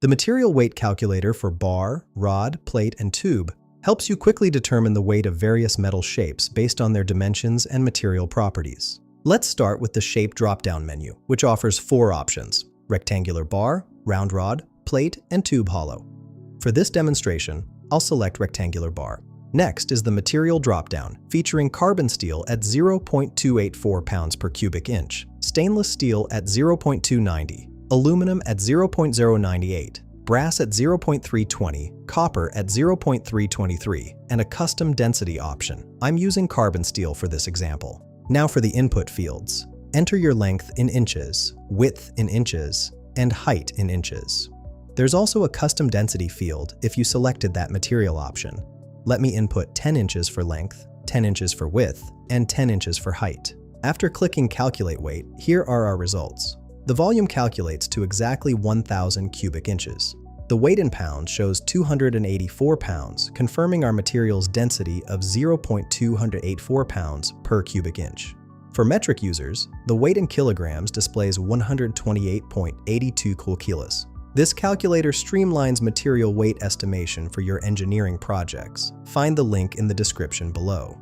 The material weight calculator for bar, rod, plate, and tube helps you quickly determine the weight of various metal shapes based on their dimensions and material properties. Let's start with the shape drop-down menu, which offers 4 options: rectangular bar, round rod, plate, and tube hollow. For this demonstration, I'll select rectangular bar. Next is the material drop-down, featuring carbon steel at 0.284 pounds per cubic inch, stainless steel at 0.290, aluminum at 0.098, brass at 0.320, copper at 0.323, and a custom density option. I'm using carbon steel for this example. Now for the input fields. Enter your length in inches, width in inches, and height in inches. There's also a custom density field if you selected that material option. Let me input 10 inches for length, 10 inches for width, and 10 inches for height. After clicking Calculate Weight, here are our results. The volume calculates to exactly 1,000 cubic inches. The weight in pounds shows 284 pounds, confirming our material's density of 0.284 pounds per cubic inch. For metric users, the weight in kilograms displays 128.82 kilograms. This calculator streamlines material weight estimation for your engineering projects. Find the link in the description below.